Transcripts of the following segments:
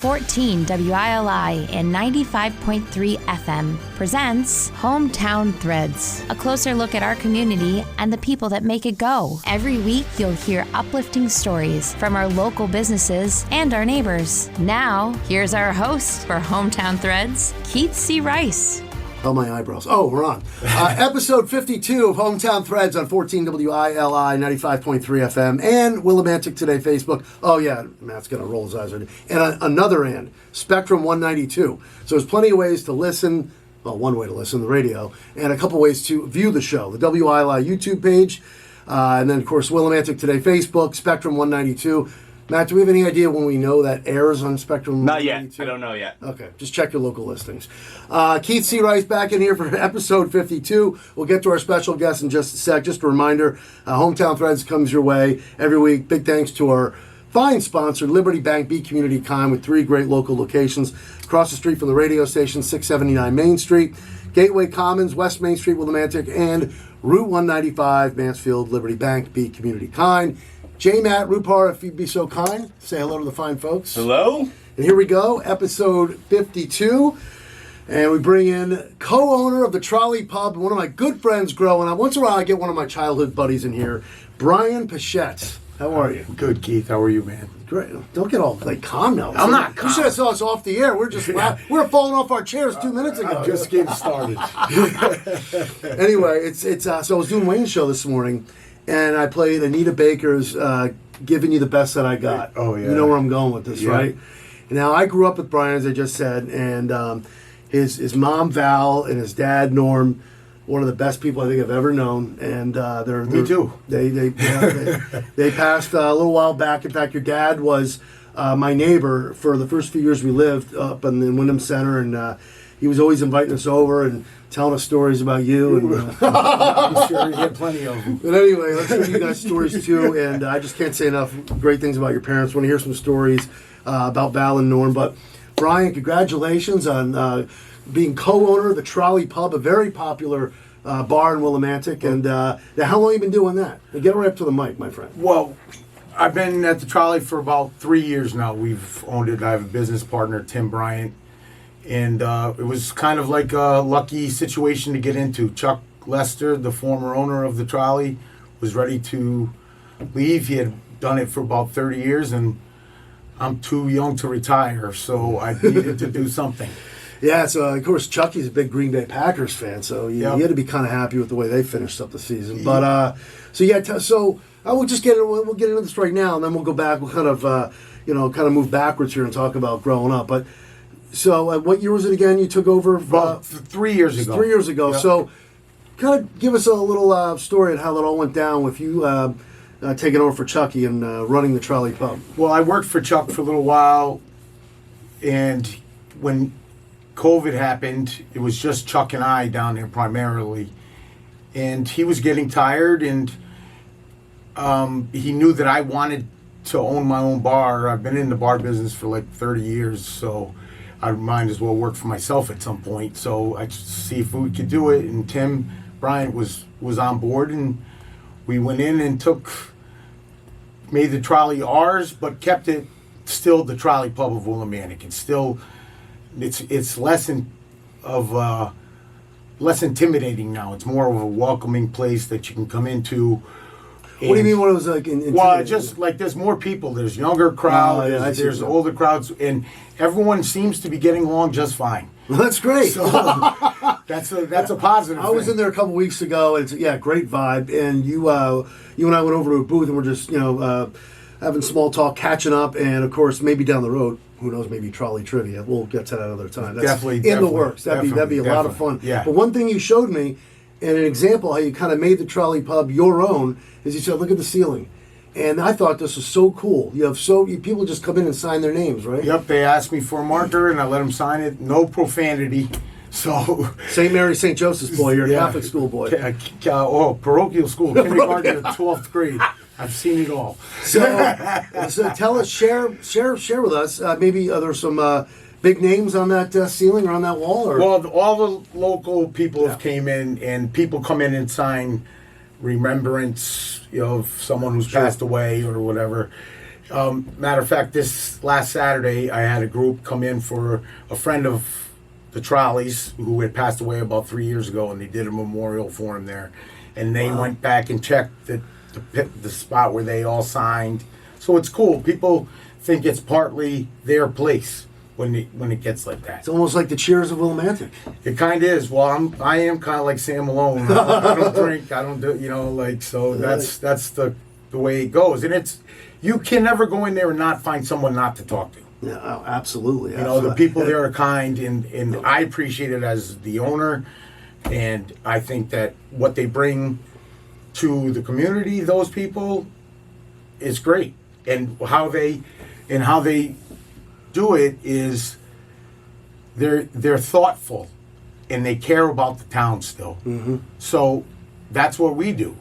14 WILI and 95.3 FM presents Hometown Threads, a closer look at our community and the people that make it go. Every week, you'll hear uplifting stories from our local businesses and our neighbors. Now, here's our host for Hometown Threads, Keith C. Rice. Oh, my eyebrows. Oh, we're on. Episode 52 of Hometown Threads on 14 WILI, 95.3 FM, and Willimantic Today Facebook. Oh, yeah, Matt's going to roll his eyes already. And on another end, Spectrum 192. So there's plenty of ways to listen. Well, one way to listen, the radio, and a couple ways to view the show. The WILI YouTube page, and then, of course, Willimantic Today Facebook, Spectrum 192. Matt, do we have any idea when we know that airs on Spectrum? Not yet. I don't know yet. Okay, just check your local listings. Keith C. Rice back in here for episode 52. We'll get to our special guest in just a sec. Just a reminder, Hometown Threads comes your way every week. Big thanks to our fine sponsor, Liberty Bank B Community Kind, with 3 great local locations across the street from the radio station, 679 Main Street, Gateway Commons, West Main Street, Willimantic, and Route 195, Mansfield, Liberty Bank B Community Kind. J-Matt Rupar, if you'd be so kind, say hello to the fine folks. Hello. And here we go, episode 52. And we bring in co-owner of the Trolley Pub, one of my good friends growing up. Once in a while, I get one of my childhood buddies in here, Brian Pichette. How are you? Good, Keith. How are you, man? Great. Don't get all calm now. I'm not calm. You should have saw us off the air. We're just we're falling off our chairs 2 minutes ago. I'm just getting started. Anyway, it's so I was doing Wayne's show this morning. And I played Anita Baker's Giving You the Best That I Got. Oh, yeah. You know where I'm going with this, yeah. right? Now, I grew up with Brian, as I just said, and his mom, Val, and his dad, Norm, one of the best people I think I've ever known. And they're Me too. They passed a little while back. In fact, your dad was my neighbor for the first few years we lived up in the Wyndham Center, and he was always inviting us over and telling us stories about you. And I'm sure you had plenty of them. But anyway, let's hear you guys' stories too. And I just can't say enough great things about your parents. Want to hear some stories about Val and Norm. But Brian, congratulations on being co-owner of the Trolley Pub, a very popular bar in Willimantic. And how long have you been doing that? Get right up to the mic, my friend. Well, I've been at the Trolley for about 3 years now. We've owned it. I have a business partner, Tim Bryant. And it was kind of like a lucky situation to get into. Chuck Lester, the former owner of the Trolley, was ready to leave. He had done it for about 30 years, and I'm too young to retire, so I needed to do something. Yeah, so of course Chucky's a big Green Bay Packers fan, so you had to be kind of happy with the way they finished up the season. But so I will just we'll get into this right now, and then we'll go back. We'll kind of move backwards here and talk about growing up, but. So, what year was it again? You took over? 3 years ago. 3 years ago. Yep. So, kind of give us a little story on how that all went down with you taking over for Chucky and running the Trolley Pub. Well, I worked for Chuck for a little while, and when COVID happened, it was just Chuck and I down there primarily. And he was getting tired, and he knew that I wanted to own my own bar. I've been in the bar business for like 30 years, so I might as well work for myself at some point. So I just see if we could do it. And Tim Bryant was on board, and we went in and made the Trolley ours, but kept it still the Trolley Pub of Willimantic. It's less intimidating now. It's more of a welcoming place that you can come into. What do you mean when it was like well, just like there's more people. There's younger crowds, there's older crowds, and everyone seems to be getting along just fine. Well, that's great. So that's a positive I was in there a couple weeks ago, and it's great vibe. And you and I went over to a booth, and we're just having small talk, catching up, and of course maybe down the road, who knows, maybe Trolley Trivia. We'll get to that another time. That's definitely in the works. That'd be a lot of fun. Yeah. But one thing you showed me, and an example how you kind of made the Trolley Pub your own, is you said, look at the ceiling. And I thought this was so cool. People just come in and sign their names, right? Yep, they asked me for a marker, and I let them sign it. No profanity. So St. Mary, St. Joseph's boy, you're a Catholic school boy. Parochial school, kindergarten to 12th grade. I've seen it all. So tell us, share with us. Maybe there's some big names on that ceiling or on that wall. Or? Well, all the local people have came in, and people come in and sign remembrance, of someone who's passed away or whatever. Matter of fact, this last Saturday, I had a group come in for a friend of the Trolleys who had passed away about 3 years ago, and they did a memorial for him there. And they went back and checked the spot where they all signed. So it's cool. People think it's partly their place when it gets like that. It's almost like the Cheers of Willimantic. It kind of is. Well, I am kind of like Sam Malone. I don't drink. I don't do. So that's the way it goes. And you can never go in there and not find someone not to talk to. Yeah, oh, absolutely. The people there are kind, and I appreciate it as the owner. And I think that what they bring to the community, those people, is great. And how they do it is they're thoughtful, and they care about the town still. Mm-hmm. So that's what we do,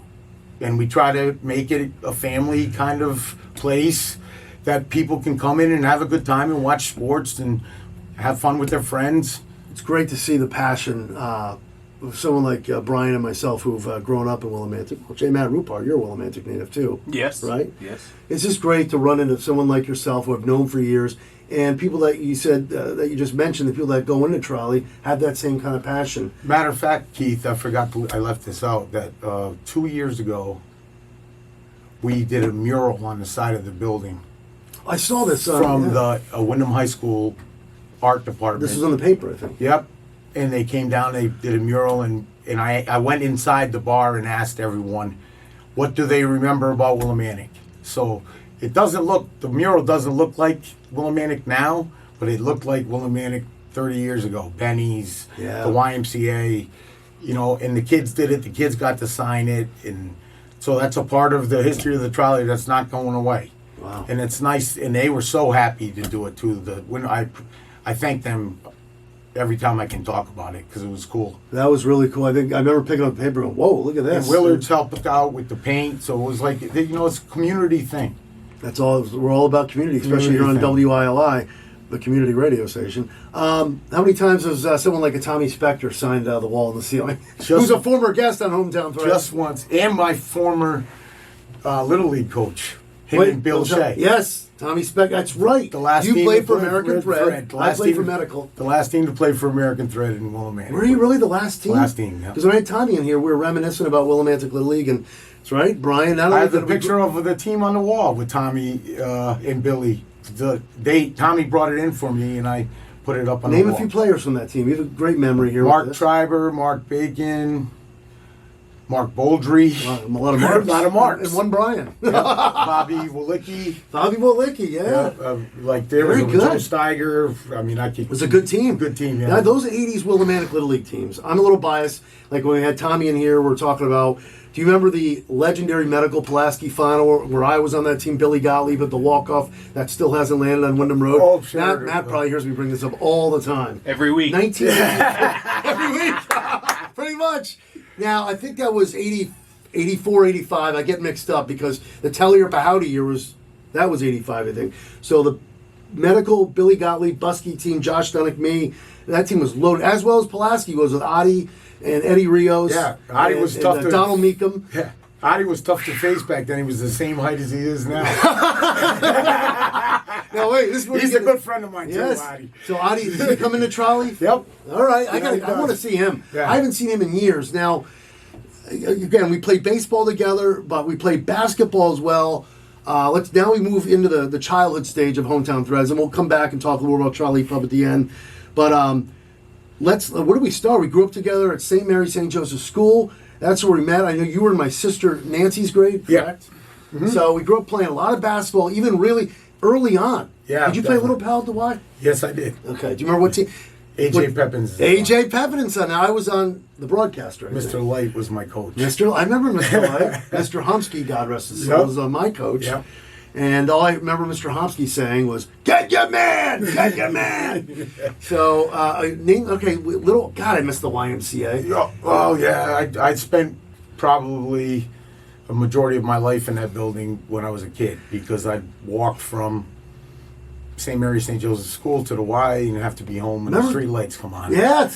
and we try to make it a family kind of place that people can come in and have a good time and watch sports and have fun with their friends. It's great to see the passion of someone like Brian and myself who've grown up in Willimantic. Well, J. Matt Rupar, you're a Willimantic native too. Yes. Right? Yes. It's just great to run into someone like yourself who I've known for years, and people that you said, that you just mentioned, the people that go into Trolley have that same kind of passion. Matter of fact, Keith, I left this out, that 2 years ago, we did a mural on the side of the building I saw this from the Wyndham High School art department. This was on the paper, I think. Yep. And they came down, they did a mural, and I went inside the bar and asked everyone, what do they remember about Willimantic? So the mural doesn't look like Willimantic now, but it looked like Willimantic 30 years ago. Benny's, the YMCA, and the kids did it, the kids got to sign it, and so that's a part of the history of the Trolley that's not going away. Wow. And it's nice, and they were so happy to do it too. When I thank them every time I can talk about it because it was cool. That was really cool. I think I remember picking up the paper and going, whoa, look at this. And Willard's helped out with the paint, so it was like, it's a community thing. That's all. We're all about community, especially here on WILI, the community radio station. How many times has someone like a Tommy Spector signed the wall in the ceiling? Who's a former guest on Hometown Threads? Just once. And my former Little League coach, and Bill Shea. Yes, Tommy Spector. That's right. The last you team played to for play American Thread. I played for team- Medical. The last team to play for American Thread in Willimantic. Were you really the last team? Last team, yeah. Because when I had Tommy in here, we were reminiscing about Willimantic Little League, and that's right, Brian. Not I only have the did we- picture of the team on the wall with Tommy and Billy. Tommy brought it in for me, and I put it up on the Name wall. a few players from that team. You have a great memory here. Mark with this. Schreiber, Mark Bacon, Mark Boldry. A lot of Marks. A lot of Marks. And one Brian. Yep. Bobby Walicki. Bobby Wolicki, yeah. There was Very good. Joe Steiger. I mean, It was a good team. Good team, yeah. Now, those 80s Willimantic Little League teams. I'm a little biased. Like when we had Tommy in here, we're talking about, do you remember the legendary Medical Pulaski final where I was on that team, Billy Gottlieb at the walk-off that still hasn't landed on Wyndham Road? Oh, sure. Matt probably hears me bring this up all the time. Every week. 19 every week. Pretty much. Now, I think that was 84, 85. I get mixed up because the Tellier Pahowdy year was 85, I think. So the Medical, Billy Gottlieb, Buskey team, Josh Dunnick, me, that team was loaded, as well as Pulaski was with Adi and Eddie Rios. Yeah, Adi was tough to... Donald Meekum. Yeah. Adi was tough to face back then. He was the same height as he is now. No, wait, this is He's a good friend of mine, yes. too, Adi. So Adi, is he coming to Trolley? Yep. All right, Yeah, he I want to does. see him. Yeah. I haven't seen him in years. Now, again, we played baseball together, but we played basketball as well. Now we move into the childhood stage of Hometown Threads, and we'll come back and talk a little about Trolley Pub at the end. But where do we start? We grew up together at St. Mary St. Joseph School. That's where we met. I know you were in my sister Nancy's grade, correct? Yeah. Mm-hmm. So we grew up playing a lot of basketball, even really early on. Yeah, Did you play definitely. Little Pal at the Y? Yes, I did. Okay. Do you remember what team? A.J. Pepin's. A.J. Pepin son. Now I was on the broadcaster. I think. Mr. Light was my coach. I remember Mr. Light. Mr. Humsky, God rest his soul, Yep. was my coach. Yep. And all I remember Mr. Humsky saying was, "Get your man! Get your man!" So, little, God, I miss the YMCA. Oh, yeah. I spent probably a majority of my life in that building when I was a kid because I'd walk from St. Mary St. Joseph's School to the Y and have to be home when the street lights come on. Yeah,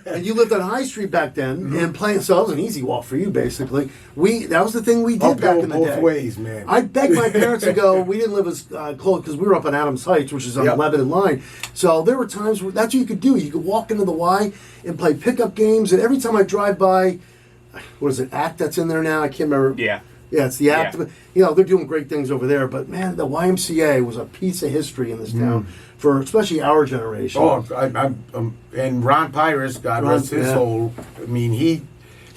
and you lived on High Street back then, and playing. So it was an easy walk for you, basically. That was the thing we did back in the day. Both ways, man. I begged my parents to go. We didn't live as close because we were up on Adams Heights, which is on the Lebanon line. So there were times where that's what you could do. You could walk into the Y and play pickup games. And every time I drive by, what is it, ACT that's in there now? I can't remember. Yeah. Yeah, it's the ACT. Yeah. They're doing great things over there. But, man, the YMCA was a piece of history in this town for especially our generation. Oh, and Ron Pyrus, God rest his soul. I mean,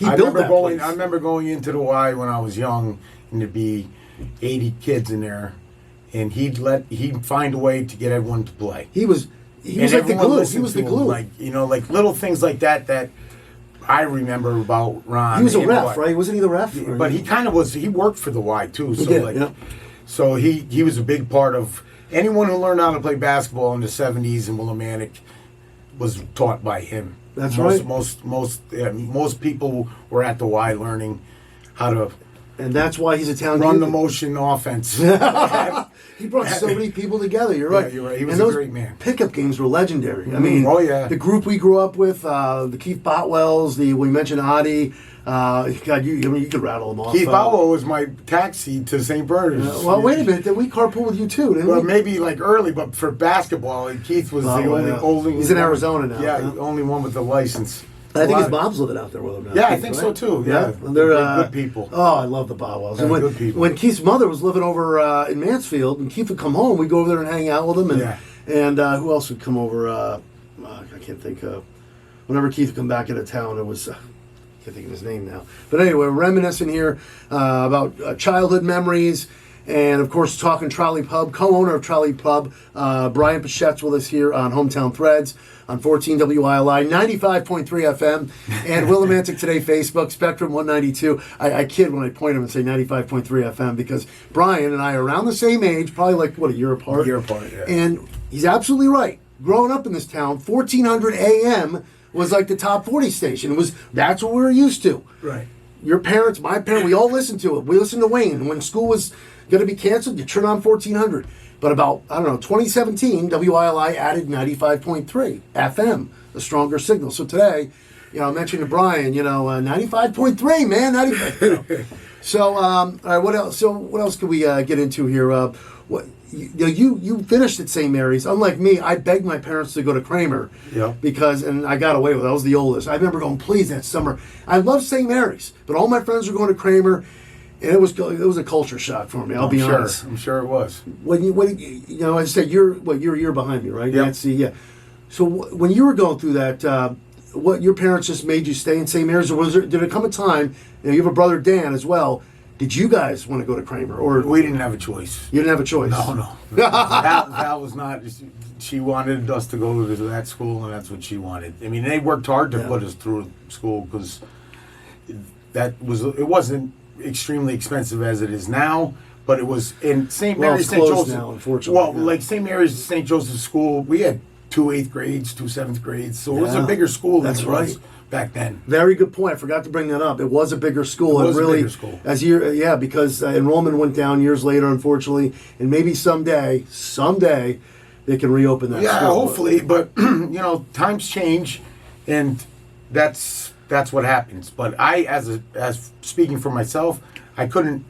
I built that place. I remember going into the Y when I was young, and there'd be 80 kids in there, and he'd find a way to get everyone to play. He was like the glue. He was the glue. Like little things like that I remember about Ron. He was a ref, right? Wasn't he the ref? But he kind of was. He worked for the Y too. So so he was a big part of anyone who learned how to play basketball in the '70s in Willimantic was taught by him. That's right. Most people were at the Y learning how to. And that's why he's a town run the motion offense. He brought so many people together. You're right. Yeah, you're right. He was a great man. Pickup games were legendary. I mean, the group we grew up with, the Keith Botwells, we mentioned Adi. God, you could rattle them off. Keith Botwell was my taxi to St. Bernard's. Well, wait a minute. Did we carpool with you too? Didn't we? Maybe like early, but for basketball, Keith was the only. He's in Arizona now. Yeah, the only one with the license. I think his mom's living out there with him now. Yeah, I think so too. Yeah, they're good people. Oh, I love the Botwells. Yeah, good people. When Keith's mother was living over in Mansfield, and Keith would come home, we'd go over there and hang out with him. And who else would come over? I can't think of. Whenever Keith would come back into town, it was. I can't think of his name now. But anyway, reminiscing here about childhood memories. And, of course, talking Trolley Pub, co-owner of Trolley Pub, Brian Pachette's with us here on Hometown Threads on 14 WILI, 95.3 FM, and Willimantic Today Facebook, Spectrum 192. I kid when I point him and say 95.3 FM because Brian and I are around the same age, probably like, a year apart? A year apart, yeah. And he's absolutely right. Growing up in this town, 1400 AM was like the top 40 station. That's what we were used to. Right. Your parents, my parents, we all listened to it. We listened to Wayne. When school was going to be canceled, you turn on 1400. But about, 2017, WILI added 95.3 FM, a stronger signal. So today, I mentioned to Brian, 95.3, man, 95. So, all right, what else? So, what else could we get into here? You finished at St. Mary's. Unlike me, I begged my parents to go to Kramer. Yeah. And I got away with it. I was the oldest. I remember going, please, that summer. I loved St. Mary's, but all my friends were going to Kramer. And it was a culture shock for me. I'll be honest. I'm sure it was. When I said you're a year behind me, right? Yep. Nancy, yeah. So when you were going through that, what your parents just made you stay in St. Mary's, or did it come a time? You have a brother Dan as well. Did you guys want to go to Kramer, or we didn't have a choice? You didn't have a choice. No. Val was not. She wanted us to go to that school, and that's what she wanted. I mean, they worked hard to put us through school because it wasn't extremely expensive as it is now, but it was in St. Mary's St. Joseph now, unfortunately. Like St. Mary's St. Joseph School, we had 2 8th grades, 2 7th grades, so it was a bigger school than it was back then. Very good point. I forgot to bring that up. It was a bigger school. It was a bigger school. Because enrollment went down years later, unfortunately, and maybe someday they can reopen that school. Yeah, hopefully, but times change, and that's what happens. But I, as speaking for myself, I couldn't.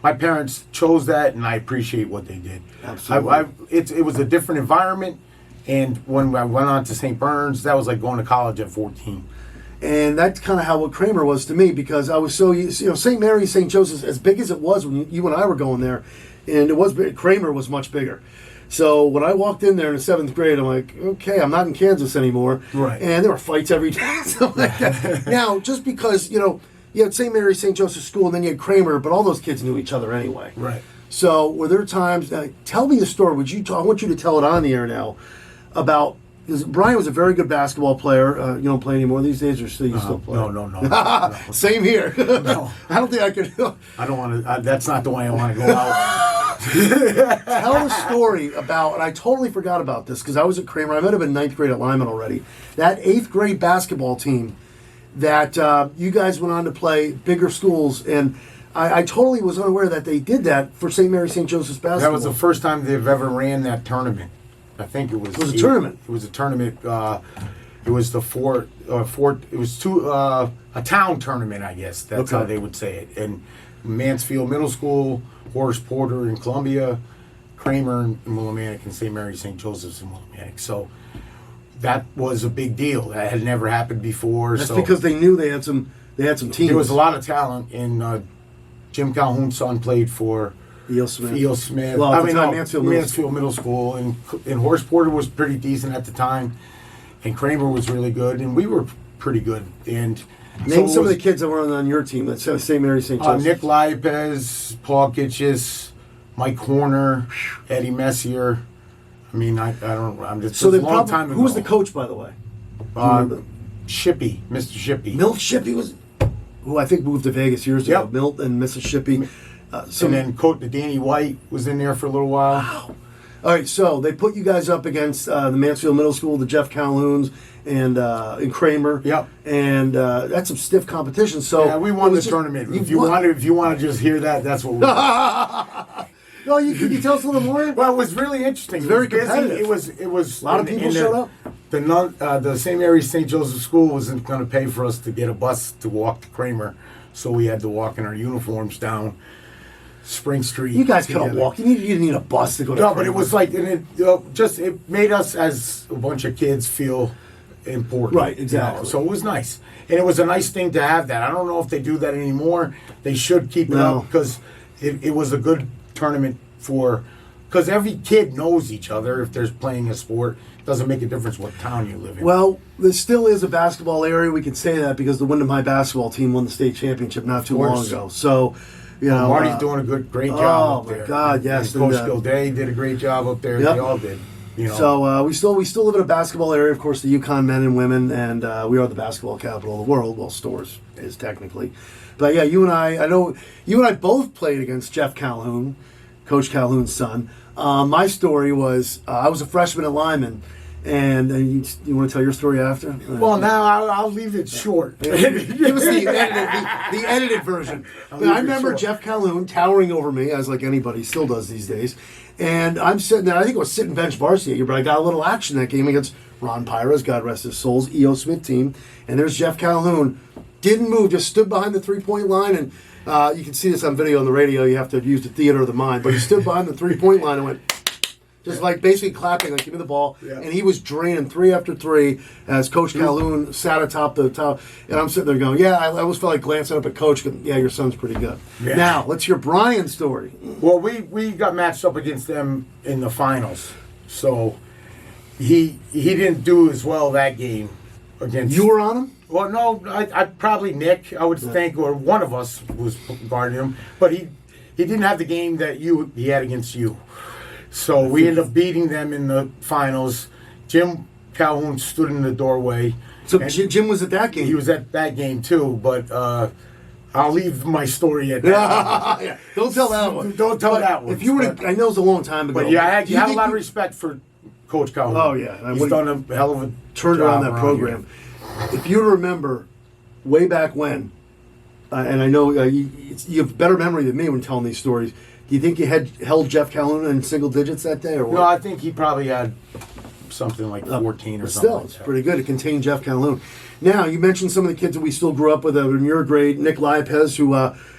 My parents chose that, and I appreciate what they did. Absolutely. It was a different environment, and when I went on to St. Bernard's, that was like going to college at 14. And that's kind of how what Kramer was to me, because I was so St. Mary's, St. Joseph's, as big as it was when you and I were going there, and it was big. Kramer was much bigger. So when I walked in there in the 7th grade, I'm like, okay, I'm not in Kansas anymore. Right. And there were fights every day. Stuff like that. Now, just because, you had St. Mary's, St. Joseph's School, and then you had Kramer, but all those kids knew each other anyway. Right. So were there times, tell me the story, I want you to tell it on the air now, about, because Brian was a very good basketball player. You don't play anymore these days, or still you still play? No. Same here. No. I don't think I could. I don't want to, that's not the way I want to go out. Tell a story about, and I totally forgot about this because I was at Kramer. I might have been 9th grade at Lyman already. That 8th grade basketball team that you guys went on to play bigger schools, and I totally was unaware that they did that for St. Mary St. Joseph's basketball. That was the first time they've ever ran that tournament. I think it was. It was a tournament. It was a tournament. It was the Fort. It was a town tournament, I guess. That's how they would say it. And Mansfield Middle School, Horace Porter in Columbia, Kramer in Willimantic, and St. Mary St. Joseph's in Willimantic. So that was a big deal. That had never happened before. That's because they knew they had some teams. There was a lot of talent, and Jim Calhoun's son played for E.O. Smith. E.O. Smith. Well, at the time, Mansfield Middle School. And Horace Porter was pretty decent at the time. And Kramer was really good. And we were pretty good. And name some of the kids that were on your team at St. Mary St. Joseph. Nick Liapez, Paul Gitchis, Mike Horner, Eddie Messier. I mean, I'm just. So a long time ago. Who was the coach, by the way? Shippey, Mr. Shippey. Milt Shippey was, who I think moved to Vegas years ago. Milt and Mississippi. And then Coach Danny White was in there for a little while. Wow. All right, so they put you guys up against the Mansfield Middle School, the Jeff Calhouns, and Kramer. Yep. And that's some stiff competition. So yeah, we won the tournament. If you want to just hear that, that's what we did. No, can you tell us a little more? Well, it was really interesting. It was very competitive. It was a lot of people showed up. The St. Mary St. Joseph School wasn't going to pay for us to get a bus to walk to Kramer, so we had to walk in our uniforms down Spring Street. You guys could have walked. You didn't need a bus to go to Kramer. No, but it was like, and it made us as a bunch of kids feel important. Right, exactly. So it was nice. And it was a nice thing to have that. I don't know if they do that anymore. They should keep it up because it was a good tournament because every kid knows each other if there's playing a sport. It doesn't make a difference what town you live in. Well, there still is a basketball area. We can say that because the Wyndham High basketball team won the state championship not too long ago. So, Marty's doing a great job up there. Oh, my God, yes. And Coach Gilday did a great job up there. Yep. They all did. So we still live in a basketball area, of course, the Yukon men and women, and we are the basketball capital of the world. Well, Storrs is technically. But yeah, I know you and I both played against Jeff Calhoun, Coach Calhoun's son. My story was I was a freshman at Lyman, and you want to tell your story after? Well, now I'll leave it short. Give us the edited version. I remember Jeff Calhoun towering over me, as like anybody still does these days. And I'm sitting there, I think it was sitting bench varsity, but I got a little action that game against Ron Pyras, God rest his soul's E.O. Smith team. And there's Jeff Calhoun. Didn't move, just stood behind the three-point line. And you can see this on video on the radio. You have to use the theater of the mind. But he stood behind the three-point line and went, just like basically clapping, like, give me the ball. Yeah. And he was draining three after three as Coach Calhoun sat atop the top. And I'm sitting there going, yeah, I always felt like glancing up at Coach, going, yeah, your son's pretty good. Yeah. Now, let's hear Brian's story. Well, we got matched up against them in the finals. So he didn't do as well that game against. You were on him? Well, no, I probably Nick, I would think, or one of us was guarding him. But he didn't have the game that he had against you. So we ended up beating them in the finals. Jim Calhoun stood in the doorway. So Jim was at that game? He was at that game too, but I'll leave my story at that. Yeah. Don't tell that one. Don't tell that one. If you were to, I know it's a long time ago. But yeah, you have a lot of respect for Coach Calhoun. Oh yeah. He's done a hell of a turned job around that program. If you remember, way back when, and I know you have better memory than me when telling these stories. Do you think you held Jeff Calhoun in single digits that day, or what? No, I think he probably had something like 14 or something. Still, it's pretty good to contain Jeff Calhoun. Now, you mentioned some of the kids that we still grew up with in your grade. Nick Liapez, who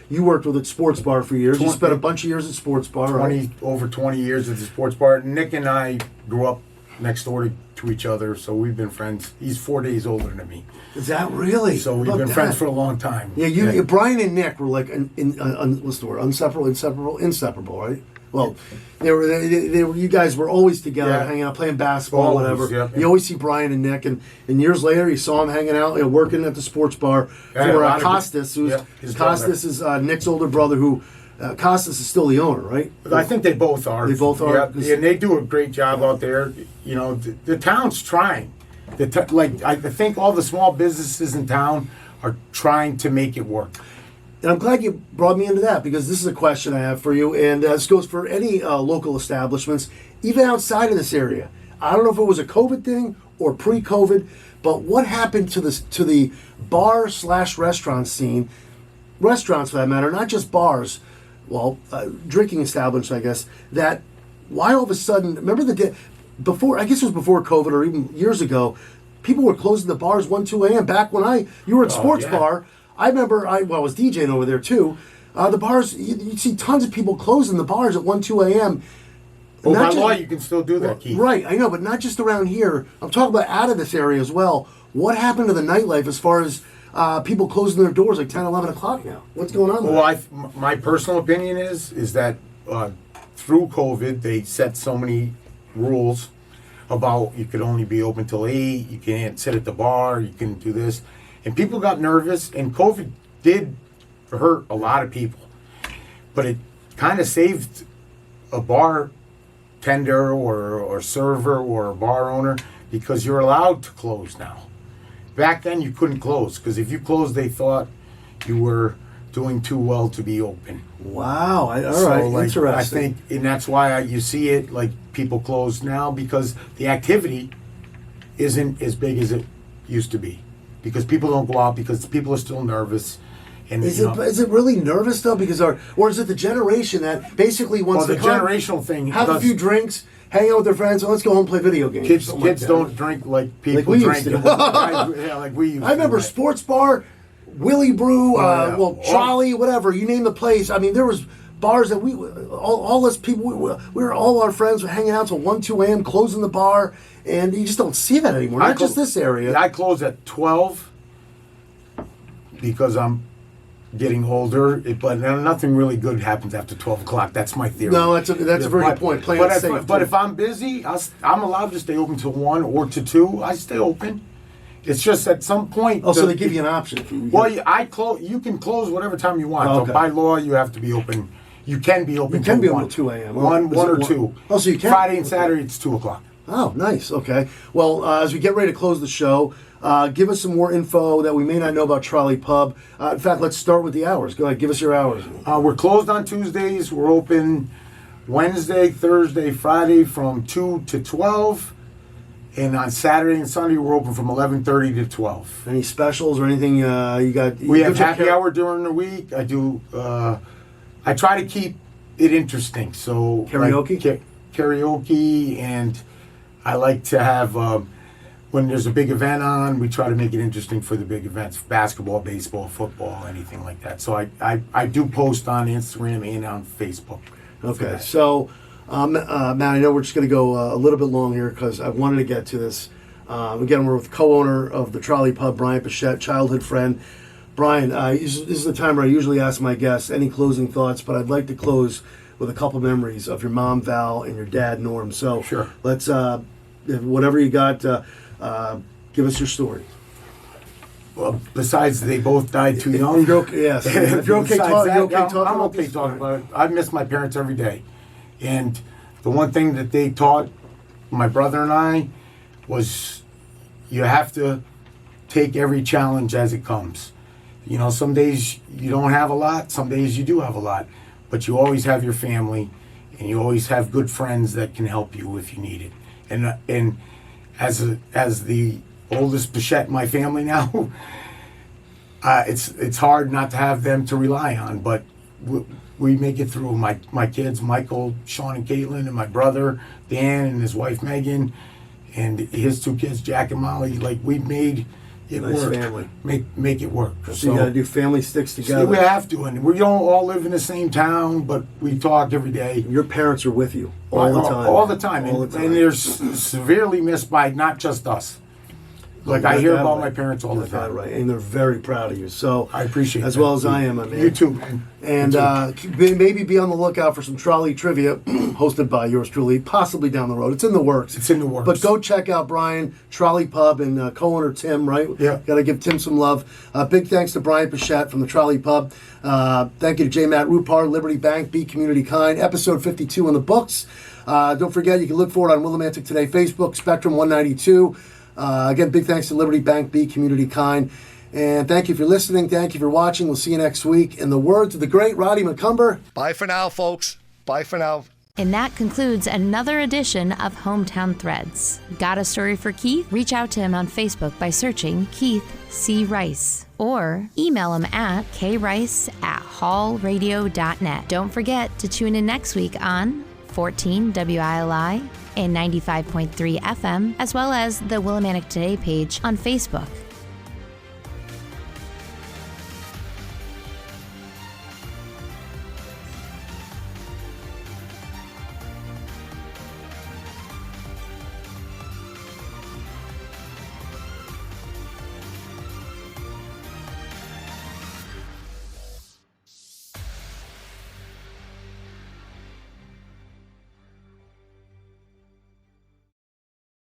you worked with at Sports Bar for years. You spent a bunch of years at Sports Bar, right? Over 20 years at the Sports Bar. Nick and I grew up next door to each other, so we've been friends. He's 4 days older than me. Is that really? So we've been friends for a long time. Yeah, Brian and Nick were like, what's the word? Inseparable, right? Well, they were. You guys were always together, hanging out, playing basketball, whatever. Yeah. You always see Brian and Nick, and years later, you saw them hanging out, working at the Sports Bar for Costas. Costas is Nick's older brother, who Costas is still the owner, right? I think they both are. They both are. Yeah, and they do a great job out there. You know, the town's trying. I think all the small businesses in town are trying to make it work. And I'm glad you brought me into that, because this is a question I have for you, and this goes for any local establishments, even outside of this area. I don't know if it was a COVID thing or pre-COVID, but what happened to the bar/restaurant scene restaurants for that matter, not just bars, well, drinking establishments, I guess, that why all of a sudden, remember the day before, I guess it was before COVID or even years ago, people were closing the bars 1, 2 a.m. Back when you were at Sports Bar, I remember, I was DJing over there too. The bars, you'd see tons of people closing the bars at 1, 2 a.m. Well, by law, you can still do that, Keith. Right, I know, but not just around here. I'm talking about out of this area as well. What happened to the nightlife as far as people closing their doors like 10, 11 o'clock now? What's going on there? Well, my personal opinion is that through COVID, they set so many rules about you could only be open till 8, you can't sit at the bar, you can do this. And people got nervous, and COVID did hurt a lot of people. But it kind of saved a bar tender or server or a bar owner because you're allowed to close now. Back then you couldn't close because if you closed they thought you were doing too well to be open. Wow, all right, interesting. I think, and that's why you see it like people close now because the activity isn't as big as it used to be because people don't go out because people are still nervous. And is it really nervous though? Because or is it the generation that basically wants the to generational thing have a few drinks, hang out with their friends, let's go home and play video games. Kids don't drink like people drink. Yeah, like we used to. I remember Sports Bar, Willie Brew, Trolley, whatever, you name the place. I mean, there was bars that all us people, we were all our friends were hanging out till 1, 2 a.m., closing the bar, and you just don't see that anymore. Not just this area. I close at 12 because I'm getting older, but nothing really good happens after 12 o'clock. That's my theory. No, that's a very good point. But if I'm busy, I'm allowed to stay open till 1 or to 2. I stay open. It's just at some point. Oh, so they give you an option. You can close whatever time you want. Okay. So by law, you have to be open. You can be open. You can be till open till 2 a.m. 1 or 2. Oh, so you can. Friday and Saturday, it's 2 o'clock. Oh, nice. Okay. Well, as we get ready to close the show, give us some more info that we may not know about Trolley Pub. In fact, let's start with the hours. Go ahead, give us your hours. We're closed on Tuesdays. We're open Wednesday, Thursday, Friday from 2 to 12. And on Saturday and Sunday, we're open from 11:30 to 12. Any specials or anything you got? We have happy hour during the week. I do. I try to keep it interesting. So karaoke? Karaoke, and I like to have... when there's a big event on, we try to make it interesting for the big events, basketball, baseball, football, anything like that. So I do post on Instagram and on Facebook. Okay, so Matt, I know we're just going to go a little bit long here because I wanted to get to this. Again, we're with co-owner of the Trolley Pub, Brian Pichette, childhood friend. Brian, this is the time where I usually ask my guests any closing thoughts, but I'd like to close with a couple memories of your mom, Val, and your dad, Norm. So sure. Let's, whatever you got, give us your story. Well, besides they both died too young. If you're okay, yes. If you're okay, I'm okay talking about it. I miss my parents every day. And the one thing that they taught my brother and I was you have to take every challenge as it comes. You know, some days you don't have a lot, some days you do have a lot, but you always have your family and you always have good friends that can help you if you need it. And as the oldest Pichette in my family now, it's hard not to have them to rely on, but we make it through. My kids, Michael, Sean, and Caitlin, and my brother Dan and his wife Megan, and his 2 kids Jack and Molly. Like we made it work. Family. Make it work. So you got to do family sticks together. We have to, and we don't all live in the same town, but we talk every day. Your parents are with you all the time. All the time, and they're severely missed by not just us. Like I hear about my parents all the time. Right, and they're very proud of you. So I appreciate as that. well as I am, I mean. You too, man. And maybe be on the lookout for some trolley trivia hosted by yours truly, possibly down the road. It's in the works. It's in the works. But go check out Brian, Trolley Pub, and co-owner Tim, right? Yeah. Got to give Tim some love. Big thanks to Brian Pichette from the Trolley Pub. Thank you to J. Matt Rupar, Liberty Bank, Be Community Kind. Episode 52 in the books. Don't forget, you can look for it on Willimantic Today Facebook, Spectrum 192. Again, big thanks to Liberty Bank, Be Community Kind. And thank you for listening. Thank you for watching. We'll see you next week. In the words of the great Roddy McCumber. Bye for now, folks. Bye for now. And that concludes another edition of Hometown Threads. Got a story for Keith? Reach out to him on Facebook by searching Keith C. Rice or email him at krice@hallradio.net. Don't forget to tune in next week on 14 WILI and 95.3 FM, as well as the Willimantic Today page on Facebook.